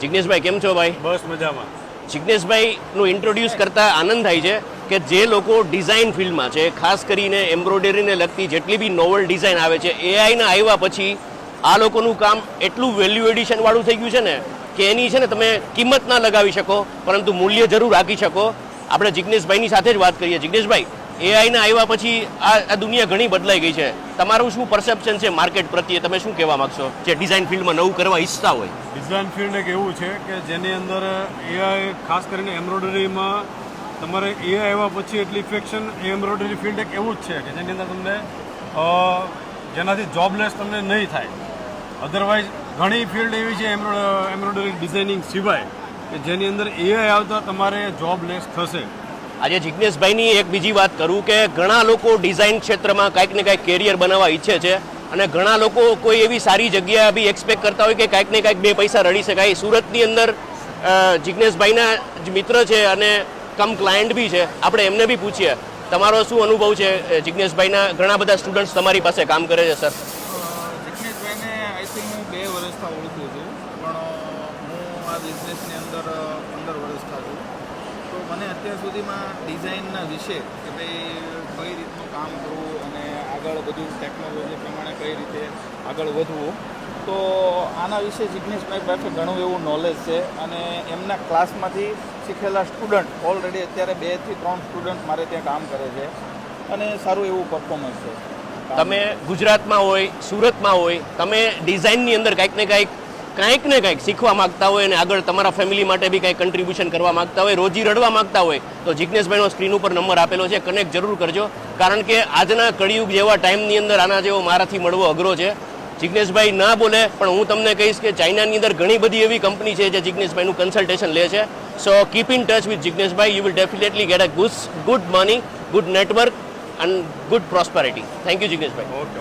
જિગ્નેશભાઈ કેમ છો ભાઈ? બસ મજામાં. જિગ્નેશભાઈનું ઇન્ટ્રોડ્યુસ કરતા આનંદ થાય છે કે જે લોકો ડિઝાઇન ફિલ્ડમાં છે, ખાસ કરીને એમ્બ્રોઇડરીને લગતી જેટલી બી નોવલ ડિઝાઇન આવે છે, એઆઈના આવ્યા પછી આ લોકોનું કામ એટલું વેલ્યુ એડિશન વાળું થઈ ગયું છે ને કે એની છે ને તમે કિંમત ના લગાવી શકો, પરંતુ મૂલ્ય જરૂર રાખી શકો. આપણે જિગ્નેશભાઈની સાથે જ વાત કરીએ. જિગ્નેશભાઈ, એઆઈના આવ્યા પછી આ દુનિયા ઘણી બદલાઈ ગઈ છે. તમારું શું પરસેપ્શન છે માર્કેટ પ્રત્યે? તમે શું કહેવા માંગશો જે ડિઝાઇન ફિલ્ડમાં નવું કરવા ઈચ્છતા હોય? ડિઝાઇન ફિલ્ડ એક એવું છે કે જેની અંદર એઆઈ, ખાસ કરીને એમ્બ્રોઇડરીમાં તમારે એઆઈ આવ્યા પછી એટલી ઇફેક્શન, એમ્બ્રોઇડરી ફિલ્ડ એક એવું જ છે કે જેની અંદર તમને જેનાથી જોબલેસ તમને નહીં થાય. અધરવાઇઝ ઘણી ફિલ્ડ એવી છે એમ્બ્રોઇડરી ડિઝાઇનિંગ સિવાય કે જેની અંદર એઆઈ આવતા તમારે જોબલેસ થશે. આજે જિગ્નેશભાઈની એક બીજી વાત કરું કે ઘણા લોકો ડિઝાઇન ક્ષેત્રમાં કાંઈક ને કાંઈક કેરિયર બનાવવા ઈચ્છે છે અને ઘણા લોકો કોઈ એવી સારી જગ્યા બી એક્સપેક્ટ કરતા હોય કે કાંઈક ને કાંઈક બે પૈસા રડી શકાય. સુરતની અંદર જિગ્નેશભાઈના જ મિત્ર છે અને કમ ક્લાયન્ટ બી છે. આપણે એમને બી પૂછીએ તમારો શું અનુભવ છે. જિગ્નેશભાઈના ઘણા બધા સ્ટુડન્ટ્સ તમારી પાસે કામ કરે છે. સર, જિગ્નેશભાઈને આઈ થિંક હું 2 વર્ષથી ઓળખું છું, પણ હું આ બિઝનેસની અંદર 15 વર્ષથી છું. તો મને અત્યાર સુધીમાં ડિઝાઇનના વિશે કે ભાઈ કઈ રીતનું કામ કરવું અને આગળ બધું ટેકનોલોજી પ્રમાણે કઈ રીતે આગળ વધવું, તો આના વિશે જિગ્નેશભાઈ પાસે ઘણું એવું નોલેજ છે. અને એમના ક્લાસમાંથી શીખેલા સ્ટુડન્ટ ઓલરેડી અત્યારે 2 થી 3 સ્ટુડન્ટ મારે ત્યાં કામ કરે છે અને સારું એવું પરફોર્મન્સ છે. તમે ગુજરાતમાં હોય, સુરતમાં હોય, તમે ડિઝાઇનની અંદર કાંઈક ને કાંઈક શીખવા માંગતા હોય અને આગળ તમારા ફેમિલી માટે બી કાંઈક કન્ટ્રીબ્યુશન કરવા માંગતા હોય, રોજી રડવા માંગતા હોય, તો જિગ્નેશભાઈનો સ્ક્રીન ઉપર નંબર આપેલો છે, કનેક્ટ જરૂર કરજો. કારણ કે આજના કળિયુગ જેવા ટાઈમની અંદર આના જેવો મારાથી મળવો અઘરો છે. જિગ્નેશભાઈ ના બોલે પણ હું તમને કહીશ કે ચાઇનાની અંદર ઘણી બધી એવી કંપની છે જે જિગ્નેશભાઈનું કન્સલ્ટેશન લે છે. So keep in touch with જિગ્નેશભાઈ. You will definitely get a good money, good network and good prosperity. Thank you, Jignesh bhai. Okay.